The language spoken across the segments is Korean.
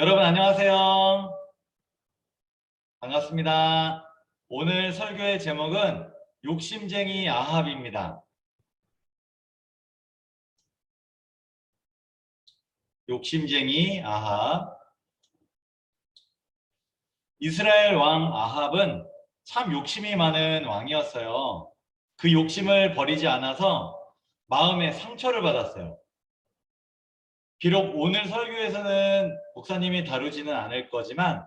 여러분 안녕하세요. 반갑습니다. 오늘 설교의 제목은 욕심쟁이 아합입니다. 욕심쟁이 아합. 이스라엘 왕 아합은 참 욕심이 많은 왕이었어요. 그 욕심을 버리지 않아서 마음에 상처를 받았어요. 비록 오늘 설교에서는 목사님이 다루지는 않을 거지만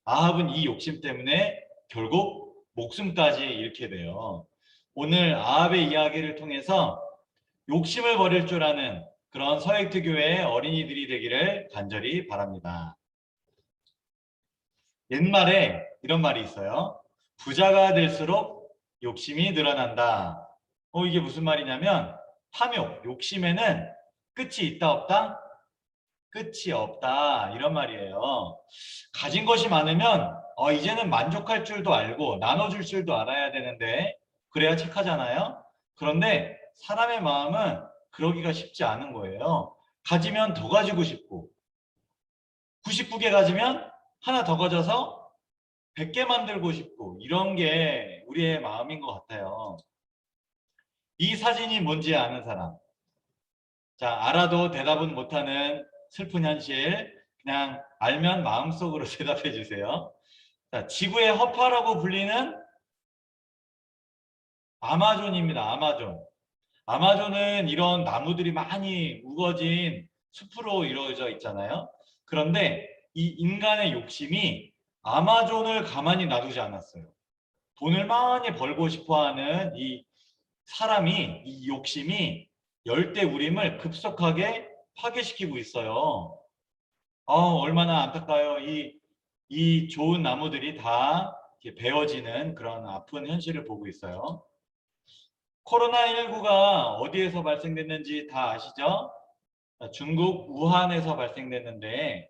아합은 이 욕심 때문에 결국 목숨까지 잃게 돼요. 오늘 아합의 이야기를 통해서 욕심을 버릴 줄 아는 그런 서액트교회의 어린이들이 되기를 간절히 바랍니다. 옛말에 이런 말이 있어요. 부자가 될수록 욕심이 늘어난다. 이게 무슨 말이냐면 탐욕, 욕심에는 끝이 있다 없다? 끝이 없다 이런 말이에요. 가진 것이 많으면 이제는 만족할 줄도 알고 나눠줄 줄도 알아야 되는데 그래야 착하잖아요. 그런데 사람의 마음은 그러기가 쉽지 않은 거예요. 가지면 더 가지고 싶고 99개 가지면 하나 더 가져서 100개 만들고 싶고 이런 게 우리의 마음인 것 같아요. 이 사진이 뭔지 아는 사람? 자, 알아도 대답은 못하는 슬픈 현실, 그냥 알면 마음속으로 대답해 주세요. 자, 지구의 허파라고 불리는 아마존입니다. 아마존. 아마존은 이런 나무들이 많이 우거진 숲으로 이루어져 있잖아요. 그런데 이 인간의 욕심이 아마존을 가만히 놔두지 않았어요. 돈을 많이 벌고 싶어하는 이 사람이, 이 욕심이 열대우림을 급속하게 파괴시키고 있어요. 얼마나 안타까워요. 이 좋은 나무들이 다 베어지는 그런 아픈 현실을 보고 있어요. 코로나19가 어디에서 발생됐는지 다 아시죠? 중국 우한에서 발생됐는데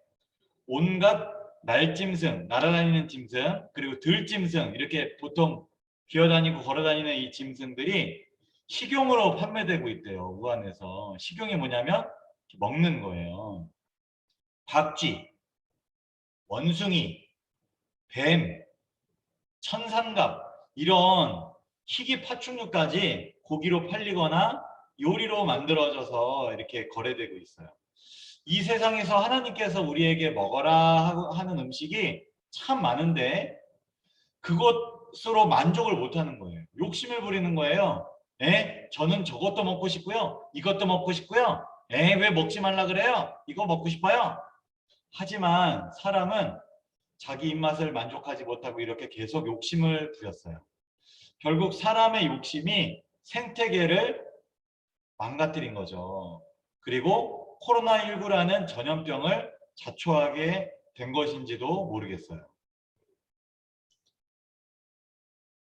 온갖 날짐승, 날아다니는 짐승, 그리고 들짐승 이렇게 보통 기어다니고 걸어다니는 이 짐승들이 식용으로 판매되고 있대요. 우한에서. 식용이 뭐냐면 먹는 거예요. 박쥐, 원숭이, 뱀, 천삼갑 이런 희귀 파충류까지 고기로 팔리거나 요리로 만들어져서 이렇게 거래되고 있어요. 이 세상에서 하나님께서 우리에게 먹어라 하는 음식이 참 많은데 그것으로 만족을 못하는 거예요. 욕심을 부리는 거예요. 저는 저것도 먹고 싶고요. 이것도 먹고 싶고요. 왜 먹지 말라 그래요? 이거 먹고 싶어요. 하지만 사람은 자기 입맛을 만족하지 못하고 이렇게 계속 욕심을 부렸어요. 결국 사람의 욕심이 생태계를 망가뜨린 거죠. 그리고 코로나19라는 전염병을 자초하게 된 것인지도 모르겠어요.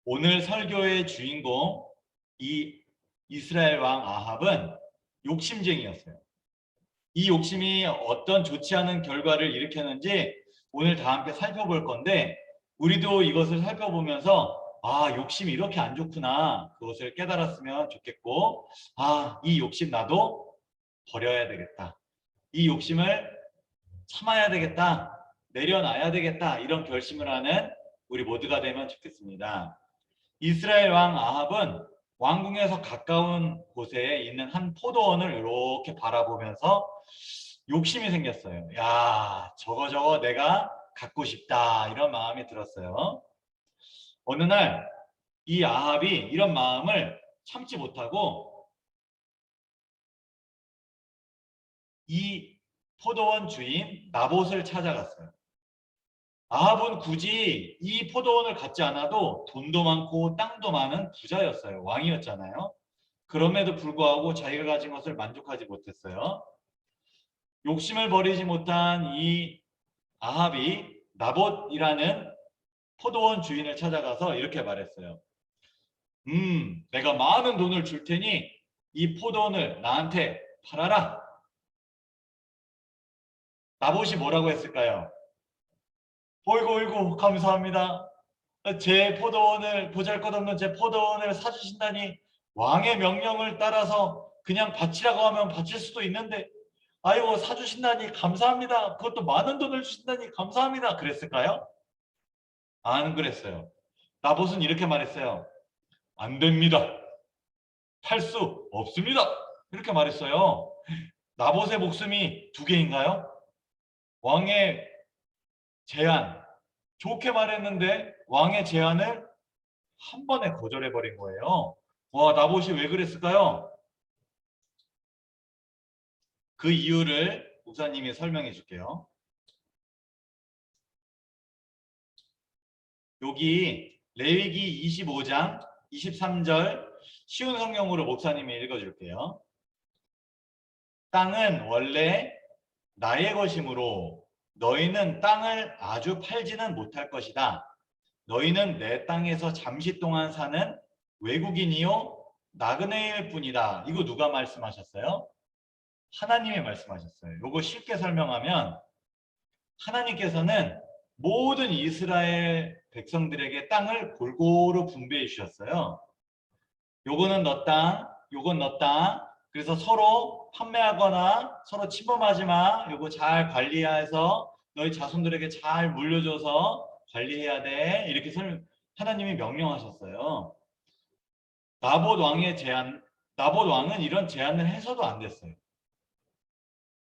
오늘 설교의 주인공 이 이스라엘 왕 아합은 욕심쟁이였어요. 이 욕심이 어떤 좋지 않은 결과를 일으켰는지 오늘 다 함께 살펴볼 건데 우리도 이것을 살펴보면서 욕심이 이렇게 안 좋구나 그것을 깨달았으면 좋겠고 이 욕심 나도 버려야 되겠다. 이 욕심을 참아야 되겠다. 내려놔야 되겠다. 이런 결심을 하는 우리 모두가 되면 좋겠습니다. 이스라엘 왕 아합은 왕궁에서 가까운 곳에 있는 한 포도원을 이렇게 바라보면서 욕심이 생겼어요. 야, 저거 내가 갖고 싶다. 이런 마음이 들었어요. 어느 날 이 아합이 이런 마음을 참지 못하고 이 포도원 주인 나봇을 찾아갔어요. 아합은 굳이 이 포도원을 갖지 않아도 돈도 많고 땅도 많은 부자였어요. 왕이었잖아요. 그럼에도 불구하고 자기가 가진 것을 만족하지 못했어요. 욕심을 버리지 못한 이 아합이 나봇이라는 포도원 주인을 찾아가서 이렇게 말했어요. 내가 많은 돈을 줄 테니 이 포도원을 나한테 팔아라. 나봇이 뭐라고 했을까요? 어이구 감사합니다. 제 포도원을 보잘것없는 제 포도원을 사주신다니 왕의 명령을 따라서 그냥 바치라고 하면 바칠 수도 있는데 아이고 사주신다니 감사합니다. 그것도 많은 돈을 주신다니 감사합니다. 그랬을까요? 안 그랬어요. 나봇은 이렇게 말했어요. 안 됩니다. 팔 수 없습니다. 이렇게 말했어요. 나봇의 목숨이 두 개인가요? 왕의 제안, 좋게 말했는데 왕의 제안을 한 번에 거절해버린 거예요. 와, 나봇이 왜 그랬을까요? 그 이유를 목사님이 설명해 줄게요. 여기 레위기 25장 23절 쉬운 성경으로 목사님이 읽어줄게요. 땅은 원래 나의 것이므로 너희는 땅을 아주 팔지는 못할 것이다. 너희는 내 땅에서 잠시 동안 사는 외국인이요 나그네일 뿐이다. 이거 누가 말씀하셨어요? 하나님이 말씀하셨어요. 이거 쉽게 설명하면 하나님께서는 모든 이스라엘 백성들에게 땅을 골고루 분배해 주셨어요. 요거는 너 땅, 요건 너 땅. 그래서 서로 판매하거나 서로 침범하지 마. 요거 잘 관리해서 너희 자손들에게 잘 물려줘서 관리해야 돼. 이렇게 하나님이 명령하셨어요. 나봇 왕은 이런 제안을 해서도 안 됐어요.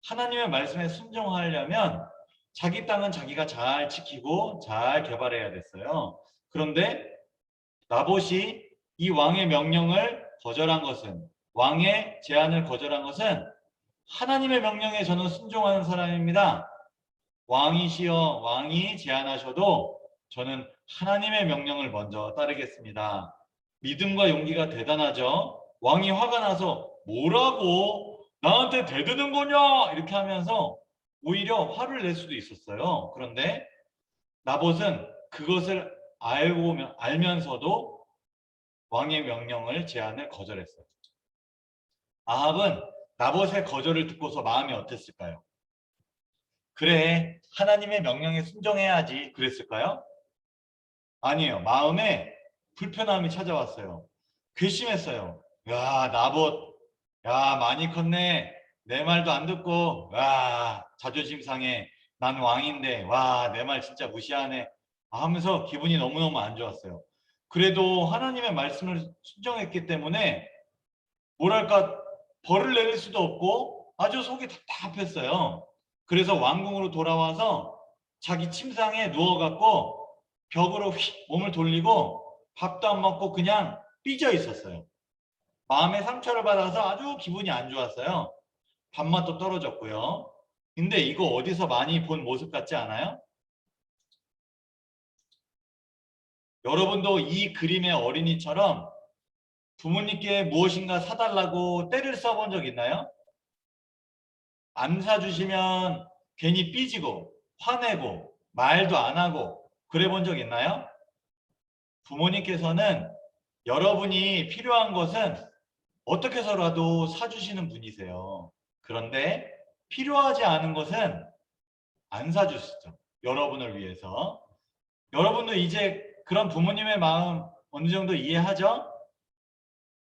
하나님의 말씀에 순종하려면 자기 땅은 자기가 잘 지키고 잘 개발해야 됐어요. 그런데 나봇이 이 왕의 명령을 거절한 것은, 왕의 제안을 거절한 것은 하나님의 명령에 저는 순종하는 사람입니다. 왕이시여 왕이 제안하셔도 저는 하나님의 명령을 먼저 따르겠습니다. 믿음과 용기가 대단하죠. 왕이 화가 나서 뭐라고 나한테 대드는 거냐 이렇게 하면서 오히려 화를 낼 수도 있었어요. 그런데 나봇은 그것을 알면서도 왕의 명령을 제안을 거절했어요. 아합은 나봇의 거절을 듣고서 마음이 어땠을까요? 그래, 하나님의 명령에 순종해야지 그랬을까요? 아니에요. 마음에 불편함이 찾아왔어요. 괘씸했어요. 야, 나봇, 야, 많이 컸네. 내 말도 안 듣고, 와, 자존심 상해. 난 왕인데, 와, 내 말 진짜 무시하네. 하면서 기분이 너무너무 안 좋았어요. 그래도 하나님의 말씀을 순종했기 때문에, 뭐랄까, 벌을 내릴 수도 없고, 아주 속이 답답했어요. 그래서 왕궁으로 돌아와서 자기 침상에 누워갖고, 벽으로 휙 몸을 돌리고, 밥도 안 먹고 그냥 삐져 있었어요. 마음의 상처를 받아서 아주 기분이 안 좋았어요. 밥맛도 떨어졌고요. 근데 이거 어디서 많이 본 모습 같지 않아요? 여러분도 이 그림의 어린이처럼 부모님께 무엇인가 사달라고 떼를 써본 적 있나요? 안 사주시면 괜히 삐지고 화내고 말도 안 하고 그래 본 적 있나요? 부모님께서는 여러분이 필요한 것은 어떻게 해서라도 사주시는 분이세요. 그런데 필요하지 않은 것은 안 사주시죠. 여러분을 위해서. 여러분도 이제 그런 부모님의 마음 어느 정도 이해하죠?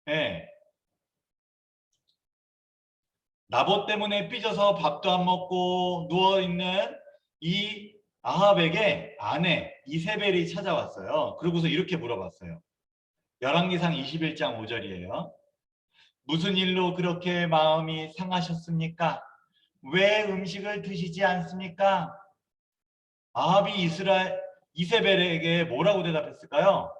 네. 나봇 때문에 삐져서 밥도 안 먹고 누워있는 이 아합에게 아내 이세벨이 찾아왔어요. 그러고서 이렇게 물어봤어요. 열왕기상 21장 5절이에요. 무슨 일로 그렇게 마음이 상하셨습니까? 왜 음식을 드시지 않습니까? 아합이 이세벨에게 뭐라고 대답했을까요?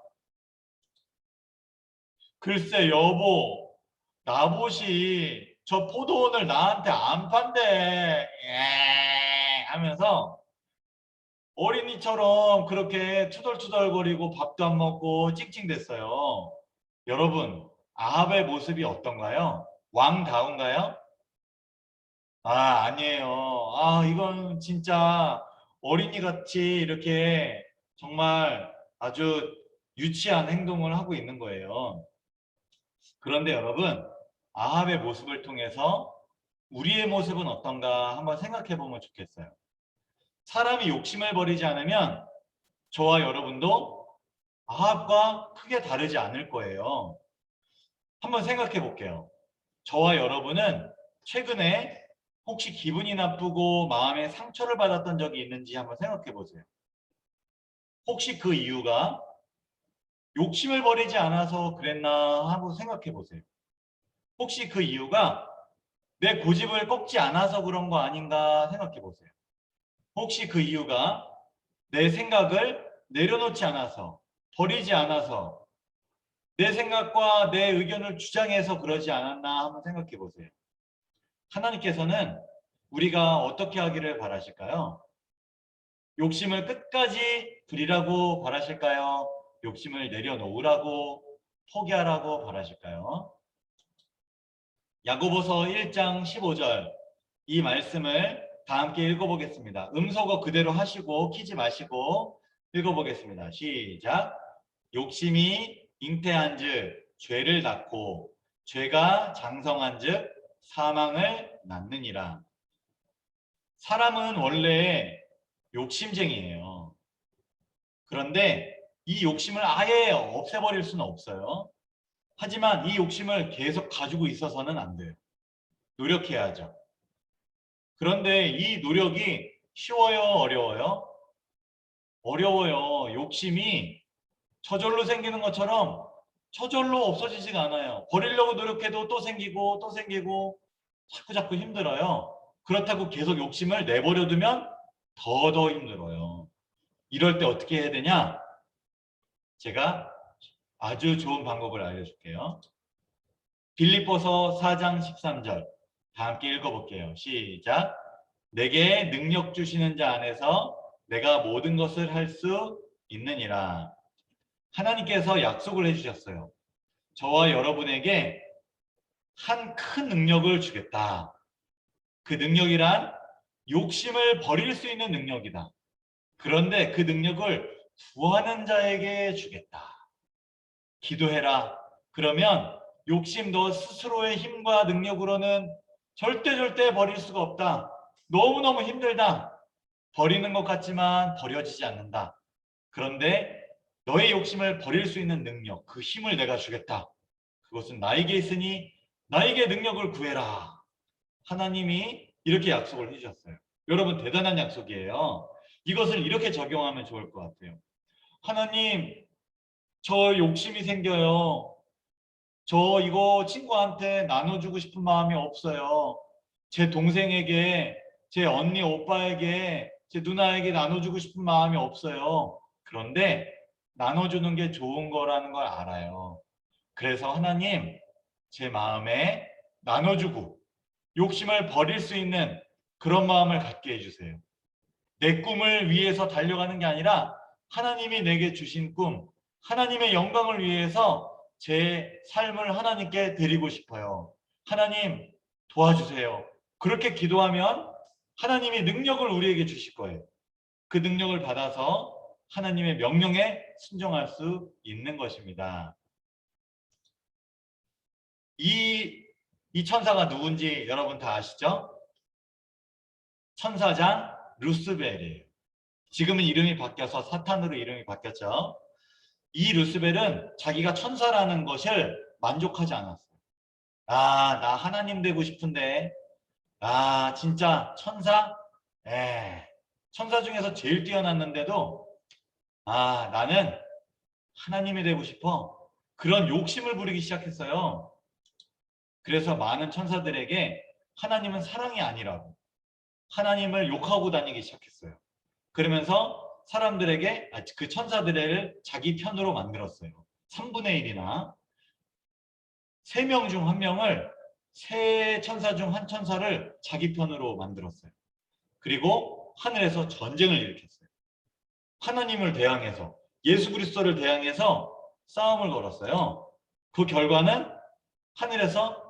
글쎄 여보, 나봇이 저 포도원을 나한테 안 판대 하면서 어린이처럼 그렇게 투덜투덜거리고 밥도 안 먹고 찡찡댔어요. 여러분, 아합의 모습이 어떤가요? 왕다운가요? 아니에요. 이건 진짜 어린이같이 이렇게 정말 아주 유치한 행동을 하고 있는 거예요. 그런데 여러분, 아합의 모습을 통해서 우리의 모습은 어떤가 한번 생각해 보면 좋겠어요. 사람이 욕심을 버리지 않으면 저와 여러분도 아합과 크게 다르지 않을 거예요. 한번 생각해 볼게요. 저와 여러분은 최근에 혹시 기분이 나쁘고 마음에 상처를 받았던 적이 있는지 한번 생각해 보세요. 혹시 그 이유가 욕심을 버리지 않아서 그랬나 하고 생각해 보세요. 혹시 그 이유가 내 고집을 꺾지 않아서 그런 거 아닌가 생각해 보세요. 혹시 그 이유가 내 생각을 내려놓지 않아서, 버리지 않아서, 내 생각과 내 의견을 주장해서 그러지 않았나 한번 생각해 보세요. 하나님께서는 우리가 어떻게 하기를 바라실까요? 욕심을 끝까지 부리라고 바라실까요? 욕심을 내려놓으라고, 포기하라고 바라실까요? 야고보서 1장 15절 이 말씀을 다 함께 읽어보겠습니다. 음소거 그대로 하시고 키지 마시고 읽어보겠습니다. 시작. 욕심이 잉태한즉 죄를 낳고 죄가 장성한즉 사망을 낳느니라. 사람은 원래 욕심쟁이에요. 그런데 이 욕심을 아예 없애버릴 수는 없어요. 하지만 이 욕심을 계속 가지고 있어서는 안 돼요. 노력해야죠. 그런데 이 노력이 쉬워요? 어려워요? 어려워요. 욕심이 저절로 생기는 것처럼 저절로 없어지지가 않아요. 버리려고 노력해도 또 생기고 또 생기고 자꾸 힘들어요. 그렇다고 계속 욕심을 내버려 두면 더 힘들어요. 이럴 때 어떻게 해야 되냐? 제가 아주 좋은 방법을 알려줄게요. 빌립보서 4장 13절 다 함께 읽어볼게요. 시작. 내게 능력 주시는 자 안에서 내가 모든 것을 할 수 있느니라. 하나님께서 약속을 해주셨어요. 저와 여러분에게 한 큰 능력을 주겠다. 그 능력이란 욕심을 버릴 수 있는 능력이다. 그런데 그 능력을 구하는 자에게 주겠다. 기도해라. 그러면 욕심 너 스스로의 힘과 능력으로는 절대 버릴 수가 없다. 너무너무 힘들다. 버리는 것 같지만 버려지지 않는다. 그런데 너의 욕심을 버릴 수 있는 능력, 그 힘을 내가 주겠다. 그것은 나에게 있으니 나에게 능력을 구해라. 하나님이 이렇게 약속을 해주셨어요. 여러분 대단한 약속이에요. 이것을 이렇게 적용하면 좋을 것 같아요. 하나님, 저 욕심이 생겨요. 저 이거 친구한테 나눠주고 싶은 마음이 없어요. 제 동생에게, 제 언니, 오빠에게, 제 누나에게 나눠주고 싶은 마음이 없어요. 그런데 나눠주는 게 좋은 거라는 걸 알아요. 그래서 하나님, 제 마음에 나눠주고 욕심을 버릴 수 있는 그런 마음을 갖게 해주세요. 내 꿈을 위해서 달려가는 게 아니라 하나님이 내게 주신 꿈, 하나님의 영광을 위해서 제 삶을 하나님께 드리고 싶어요. 하나님 도와주세요. 그렇게 기도하면 하나님이 능력을 우리에게 주실 거예요. 그 능력을 받아서 하나님의 명령에 순종할 수 있는 것입니다. 이 천사가 누군지 여러분 다 아시죠? 천사장 루스벨이에요. 지금은 이름이 바뀌어서 사탄으로 이름이 바뀌었죠. 이 루스벨은 자기가 천사라는 것을 만족하지 않았어요. 아, 나 하나님 되고 싶은데, 아, 진짜 천사? 천사 중에서 제일 뛰어났는데도, 아, 나는 하나님이 되고 싶어. 그런 욕심을 부리기 시작했어요. 그래서 많은 천사들에게 하나님은 사랑이 아니라고, 하나님을 욕하고 다니기 시작했어요. 그러면서 사람들에게 그 천사들을 자기 편으로 만들었어요. 3분의 1이나 3명 중 1명을 세 천사 중 한 천사를 자기 편으로 만들었어요. 그리고 하늘에서 전쟁을 일으켰어요. 하나님을 대항해서 예수 그리스도를 대항해서 싸움을 걸었어요. 그 결과는 하늘에서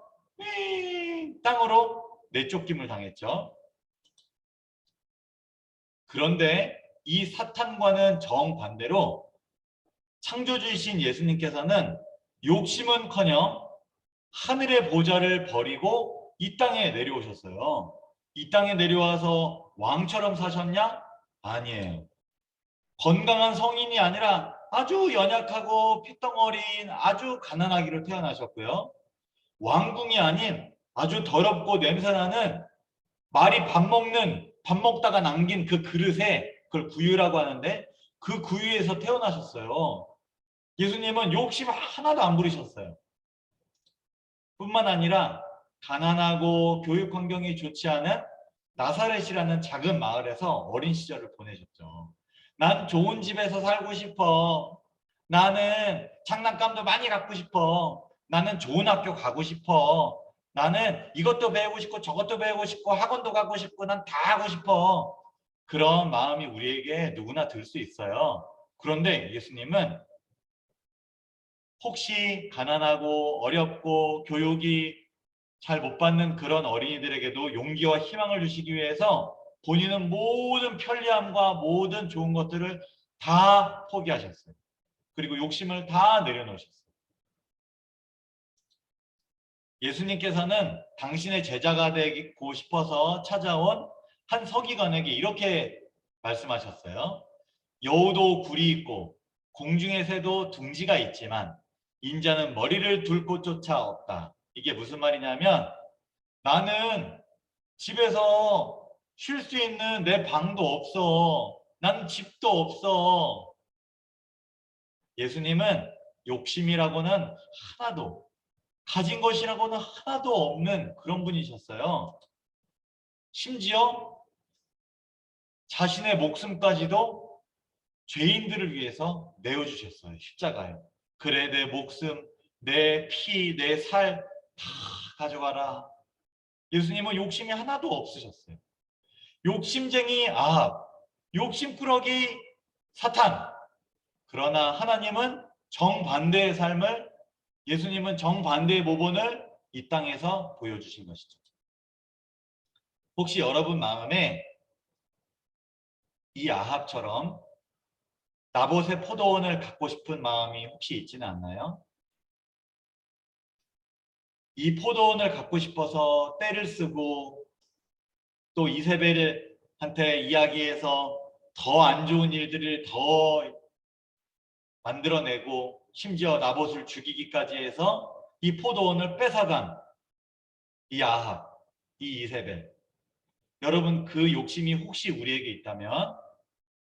땅으로 내쫓김을 당했죠. 그런데 이 사탄과는 정반대로 창조주이신 예수님께서는 욕심은커녕 하늘의 보좌를 버리고 이 땅에 내려오셨어요. 이 땅에 내려와서 왕처럼 사셨냐? 아니에요. 건강한 성인이 아니라 아주 연약하고 핏덩어리인 아주 가난하기로 태어나셨고요. 왕궁이 아닌 아주 더럽고 냄새나는 말이 밥 먹다가 남긴 그 그릇에 그걸 구유라고 하는데 그 구유에서 태어나셨어요. 예수님은 욕심 하나도 안 부리셨어요. 뿐만 아니라 가난하고 교육 환경이 좋지 않은 나사렛이라는 작은 마을에서 어린 시절을 보내셨죠. 난 좋은 집에서 살고 싶어. 나는 장난감도 많이 갖고 싶어. 나는 좋은 학교 가고 싶어. 나는 이것도 배우고 싶고 저것도 배우고 싶고 학원도 가고 싶고 난 다 하고 싶어. 그런 마음이 우리에게 누구나 들 수 있어요. 그런데 예수님은 혹시 가난하고 어렵고 교육이 잘 못 받는 그런 어린이들에게도 용기와 희망을 주시기 위해서 본인은 모든 편리함과 모든 좋은 것들을 다 포기하셨어요. 그리고 욕심을 다 내려놓으셨어요. 예수님께서는 당신의 제자가 되고 싶어서 찾아온 한 서기관에게 이렇게 말씀하셨어요. 여우도 굴이 있고 공중의 새도 둥지가 있지만 인자는 머리를 둘 곳조차 없다. 이게 무슨 말이냐면 나는 집에서 쉴 수 있는 내 방도 없어. 나는 집도 없어. 예수님은 욕심이라고는 하나도, 가진 것이라고는 하나도 없는 그런 분이셨어요. 심지어 자신의 목숨까지도 죄인들을 위해서 내어주셨어요. 십자가에. 그래 내 목숨, 내 피, 내 살 다 가져가라. 예수님은 욕심이 하나도 없으셨어요. 욕심쟁이 아합, 욕심꾸러기 사탄. 그러나 하나님은 정반대의 삶을, 예수님은 정반대의 모본을 이 땅에서 보여주신 것이죠. 혹시 여러분 마음에 이 아합처럼 나봇의 포도원을 갖고 싶은 마음이 혹시 있지는 않나요? 이 포도원을 갖고 싶어서 떼를 쓰고 또 이세벨한테 이야기해서 더 안 좋은 일들을 더 만들어내고 심지어 나봇을 죽이기까지 해서 이 포도원을 뺏어간 이 아합, 이 이세벨. 여러분 그 욕심이 혹시 우리에게 있다면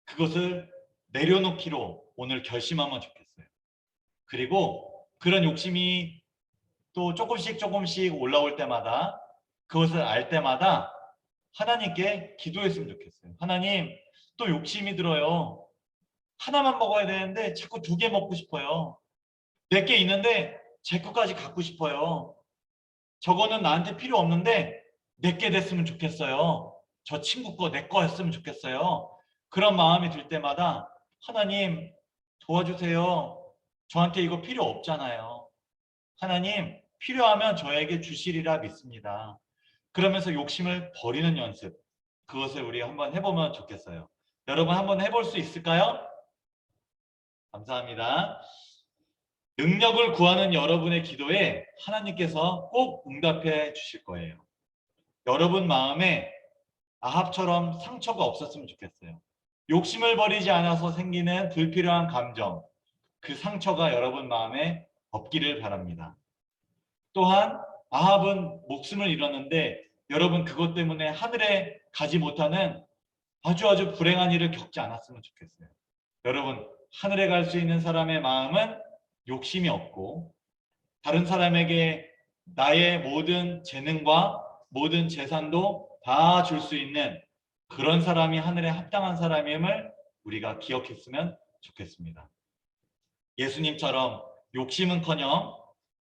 그것을 내려놓기로 오늘 결심하면 좋겠어요. 그리고 그런 욕심이 또 조금씩 올라올 때마다 그것을 알 때마다 하나님께 기도했으면 좋겠어요. 하나님, 또 욕심이 들어요. 하나만 먹어야 되는데 자꾸 2개 먹고 싶어요. 4개 있는데 제 것까지 갖고 싶어요. 저거는 나한테 필요 없는데 4개 됐으면 좋겠어요. 저 친구 거 내 거였으면 좋겠어요. 그런 마음이 들 때마다 하나님 도와주세요. 저한테 이거 필요 없잖아요. 하나님 필요하면 저에게 주시리라 믿습니다. 그러면서 욕심을 버리는 연습, 그것을 우리 한번 해보면 좋겠어요. 여러분 한번 해볼 수 있을까요? 감사합니다. 능력을 구하는 여러분의 기도에 하나님께서 꼭 응답해 주실 거예요. 여러분 마음에 아합처럼 상처가 없었으면 좋겠어요. 욕심을 버리지 않아서 생기는 불필요한 감정, 그 상처가 여러분 마음에 없기를 바랍니다. 또한 아합은 목숨을 잃었는데 여러분 그것 때문에 하늘에 가지 못하는 아주 불행한 일을 겪지 않았으면 좋겠어요. 여러분 하늘에 갈 수 있는 사람의 마음은 욕심이 없고 다른 사람에게 나의 모든 재능과 모든 재산도 다 줄 수 있는 그런 사람이 하늘에 합당한 사람임을 우리가 기억했으면 좋겠습니다. 예수님처럼 욕심은커녕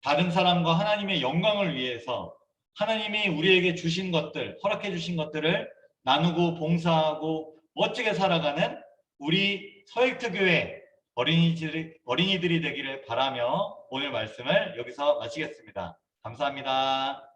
다른 사람과 하나님의 영광을 위해서 하나님이 우리에게 주신 것들, 허락해 주신 것들을 나누고 봉사하고 멋지게 살아가는 우리 서익트교회 어린이들이 되기를 바라며 오늘 말씀을 여기서 마치겠습니다. 감사합니다.